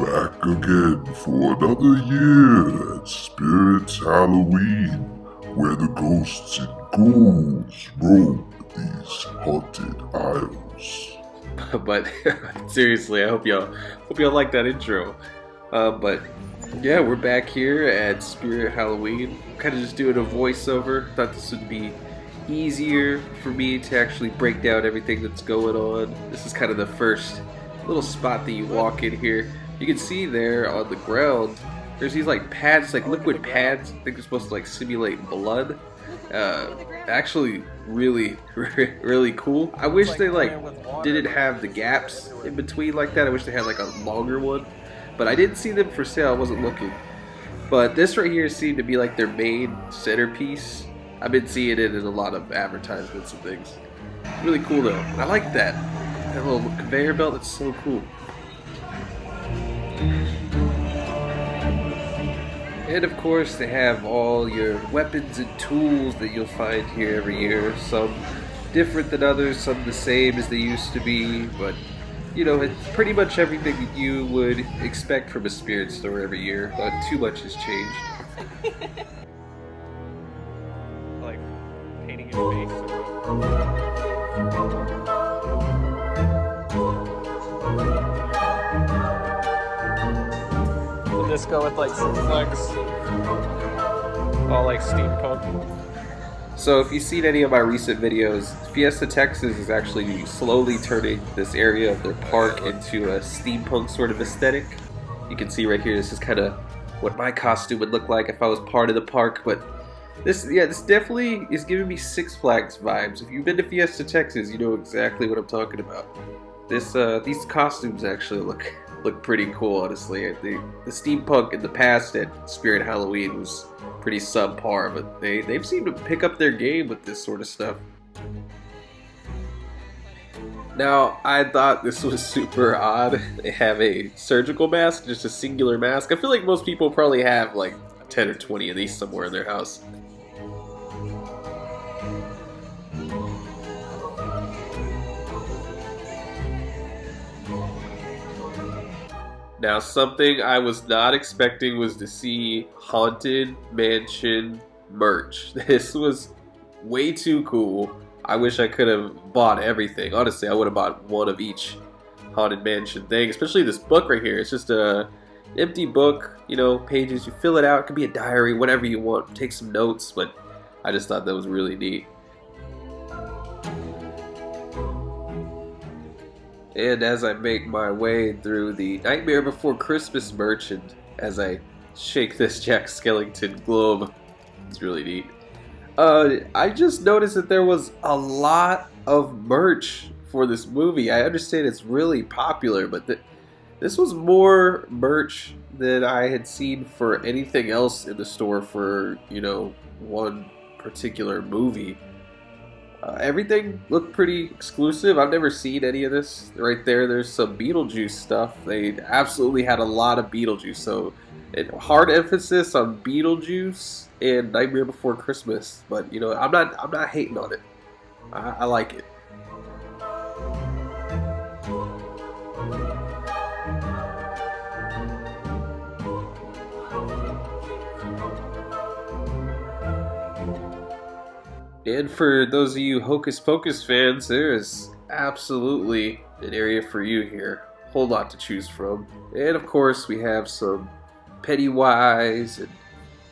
back again for another year at Spirit's Halloween, where the ghosts and ghouls roam these haunted aisles. But seriously, I hope y'all like that intro. But yeah, we're back here at Spirit Halloween. Kind of just doing a voiceover. Thought this would be easier for me to actually break down everything that's going on. This is kind of the first little spot that you walk in here. You can see there on the ground, there's these like pads, like liquid pads. I think they're supposed to like simulate blood. Actually, really cool. I wish they like didn't have the gaps in between like that. I wish they had like a longer one, but I didn't see them for sale. I wasn't looking. But this right here seemed to be like their main centerpiece. I've been seeing it in a lot of advertisements and things. Really cool though. I like that. That little conveyor belt, that's so cool. And of course they have all your weapons and tools that you'll find here every year. Some different than others, some the same as they used to be, but you know, it's pretty much everything that you would expect from a spirit store every year. Not too much has changed. Like painting your face. We'll just go with like some flags. All like steampunk. So if you've seen any of my recent videos, Fiesta, Texas is actually slowly turning this area of their park into a steampunk sort of aesthetic. You can see right here, this is kind of what my costume would look like if I was part of the park, but this definitely is giving me Six Flags vibes. If you've been to Fiesta, Texas, you know exactly what I'm talking about. These costumes actually look pretty cool, honestly. The steampunk in the past at Spirit Halloween was pretty subpar, but they've seemed to pick up their game with this sort of stuff. Now, I thought this was super odd. They have a surgical mask, just a singular mask. I feel like most people probably have like 10 or 20 of these somewhere in their house. Now, something I was not expecting was to see Haunted Mansion merch. This was way too cool. I wish I could have bought everything. Honestly, I would have bought one of each Haunted Mansion thing, especially this book right here. It's just a empty book, you know, pages. You fill it out. It could be a diary, whatever you want. Take some notes, but I just thought that was really neat. And as I make my way through the Nightmare Before Christmas merch, and as I shake this Jack Skellington globe, it's really neat. I just noticed that there was a lot of merch for this movie. I understand it's really popular, but this was more merch than I had seen for anything else in the store for, you know, one particular movie. Everything looked pretty exclusive. I've never seen any of this. Right there, there's some Beetlejuice stuff. They absolutely had a lot of Beetlejuice. So, hard emphasis on Beetlejuice and Nightmare Before Christmas. But you know, I'm not hating on it. I like it. And for those of you Hocus Pocus fans, there is absolutely an area for you here. Whole lot to choose from. And of course, we have some Pennywise and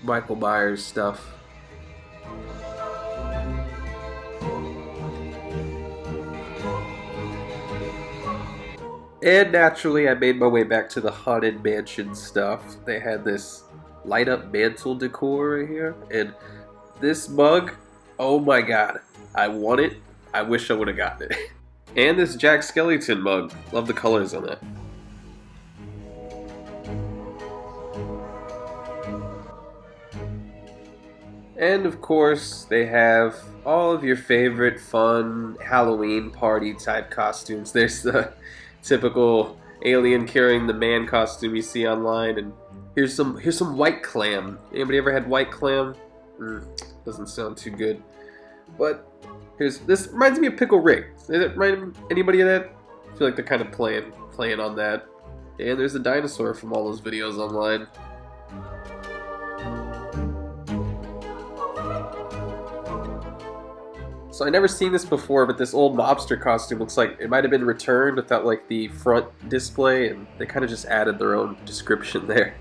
Michael Myers stuff. And naturally, I made my way back to the Haunted Mansion stuff. They had this light up mantle decor right here. And this mug, oh my god, I want it. I wish I would have gotten it. And this Jack Skellington mug. Love the colors on that. And of course, they have all of your favorite fun Halloween party type costumes. There's the typical alien carrying the man costume you see online, and here's some white clam. Anybody ever had white clam? Doesn't sound too good. But this reminds me of Pickle Rick. Does it remind anybody of that? I feel like they're kind of playing on that. And there's a dinosaur from all those videos online. So I never seen this before, but this old mobster costume looks like it might have been returned without like the front display, and they kind of just added their own description there.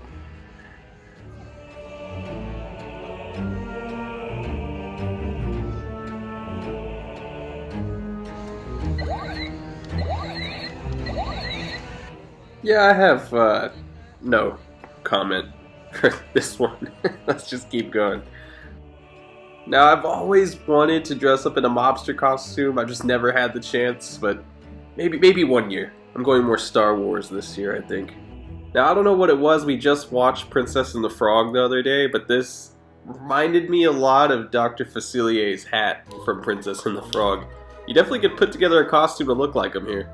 Yeah, I have no comment for this one. Let's just keep going. Now, I've always wanted to dress up in a mobster costume. I've just never had the chance, but maybe one year. I'm going more Star Wars this year, I think. Now, I don't know what it was. We just watched Princess and the Frog the other day, but this reminded me a lot of Dr. Facilier's hat from Princess and the Frog. You definitely could put together a costume to look like him here.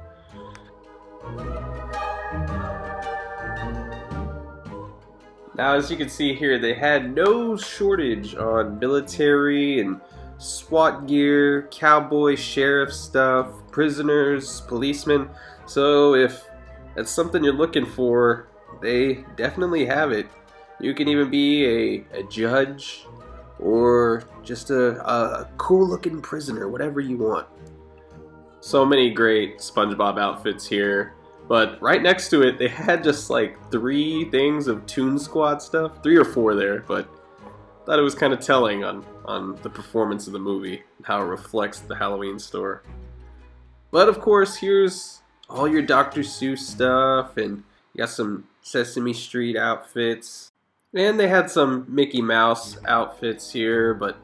Now, as you can see here, they had no shortage on military and SWAT gear, cowboy, sheriff stuff, prisoners, policemen. So if that's something you're looking for, they definitely have it. You can even be a judge or just a cool-looking prisoner, whatever you want. So many great SpongeBob outfits here. But right next to it, they had just like 3 things of Toon Squad stuff. 3 or 4 there, but I thought it was kind of telling on the performance of the movie, how it reflects the Halloween store. But of course, here's all your Dr. Seuss stuff, and you got some Sesame Street outfits. And they had some Mickey Mouse outfits here, but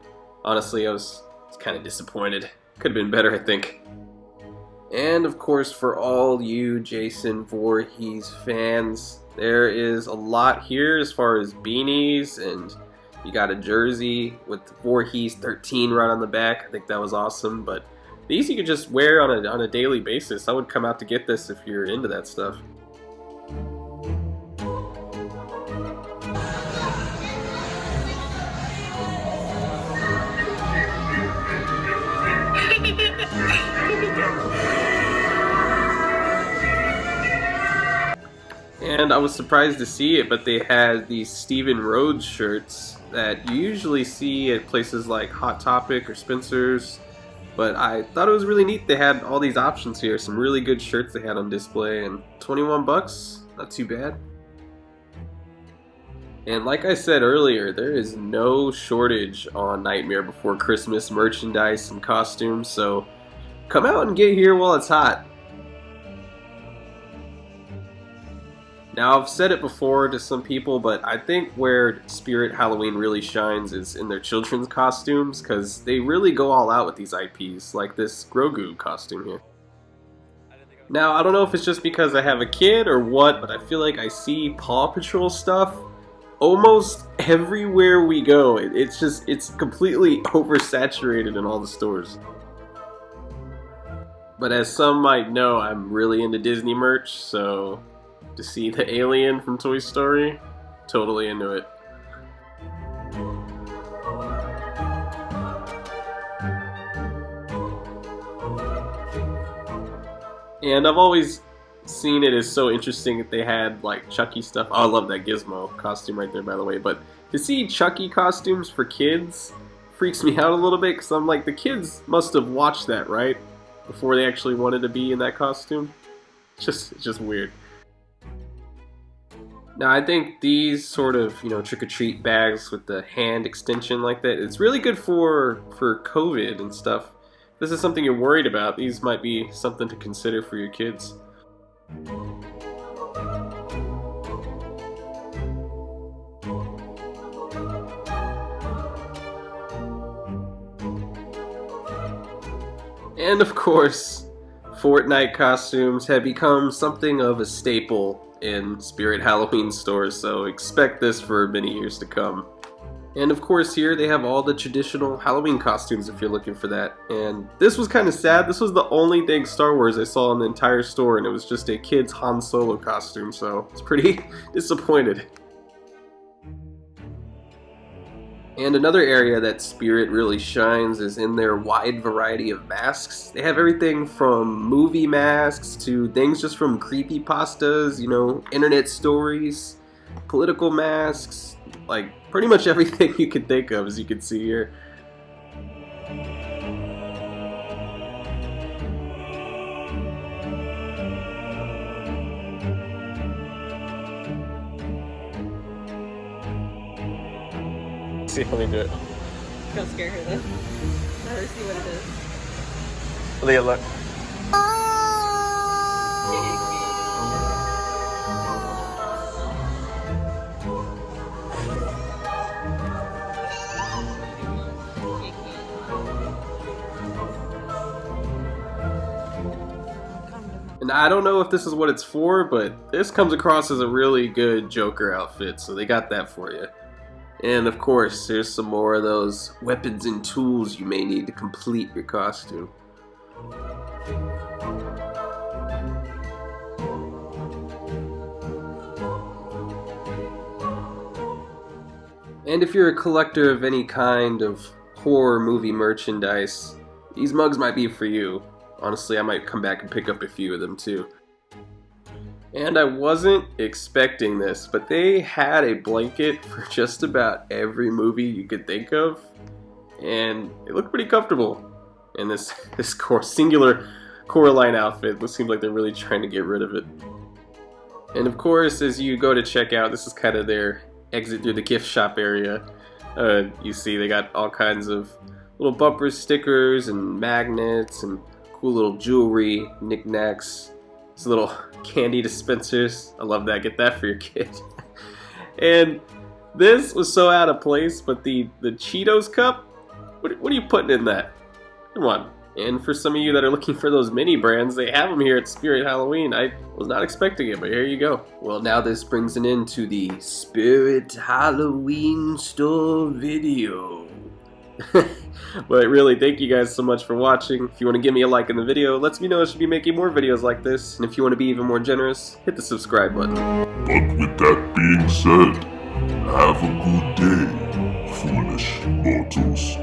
honestly, I was kind of disappointed. Could have been better, I think. And of course, for all you Jason Voorhees fans, there is a lot here as far as beanies, and you got a jersey with Voorhees 13 right on the back. I think that was awesome, but these you could just wear on a daily basis. I would come out to get this if you're into that stuff. And I was surprised to see it, but they had these Steven Rhodes shirts that you usually see at places like Hot Topic or Spencer's. But I thought it was really neat. They had all these options here, some really good shirts they had on display, and 21 bucks, not too bad. And like I said earlier, there is no shortage on Nightmare Before Christmas merchandise and costumes, so come out and get here while it's hot. Now, I've said it before to some people, but I think where Spirit Halloween really shines is in their children's costumes, because they really go all out with these IPs, like this Grogu costume here. Now, I don't know if it's just because I have a kid or what, but I feel like I see Paw Patrol stuff almost everywhere we go. It's completely oversaturated in all the stores. But as some might know, I'm really into Disney merch, so to see the alien from Toy Story, totally into it. And I've always seen it as so interesting that they had like Chucky stuff. Oh, I love that Gizmo costume right there, by the way. But to see Chucky costumes for kids freaks me out a little bit, because I'm like, the kids must have watched that, right? Before they actually wanted to be in that costume. It's just weird. Now, I think these sort of, trick-or-treat bags with the hand extension like that, it's really good for COVID and stuff. If this is something you're worried about, these might be something to consider for your kids. And of course, Fortnite costumes have become something of a staple in Spirit Halloween stores, so expect this for many years to come. And of course, here they have all the traditional Halloween costumes if you're looking for that. And this was kind of sad. This was the only thing Star Wars I saw in the entire store, and it was just a kid's Han Solo costume, so I was pretty disappointed. And another area that Spirit really shines is in their wide variety of masks. They have everything from movie masks to things just from creepypastas, you know, internet stories, political masks, like pretty much everything you could think of, as you can see here. See how they do it. Don't scare her though. Let her see what it is. Leah, look. And I don't know if this is what it's for, but this comes across as a really good Joker outfit, so they got that for you. And of course, there's some more of those weapons and tools you may need to complete your costume. And if you're a collector of any kind of horror movie merchandise, these mugs might be for you. Honestly, I might come back and pick up a few of them too. And I wasn't expecting this, but they had a blanket for just about every movie you could think of, and it looked pretty comfortable. And this singular Coraline outfit, it seems like they're really trying to get rid of it. And of course, as you go to check out, this is kind of their exit through the gift shop area. You see they got all kinds of little bumper stickers and magnets and cool little jewelry, knickknacks, these little candy dispensers. I love that. Get that for your kid. And this was so out of place, but the Cheetos cup, what are you putting in that? Come on. And for some of you that are looking for those mini brands, they have them here at Spirit Halloween. I was not expecting it, but here you go. Well, now this brings an end to the Spirit Halloween store video. But really, thank you guys so much for watching. If you want to give me a like in the video, it lets me know I should be making more videos like this. And if you want to be even more generous, hit the subscribe button. But with that being said, have a good day, foolish mortals.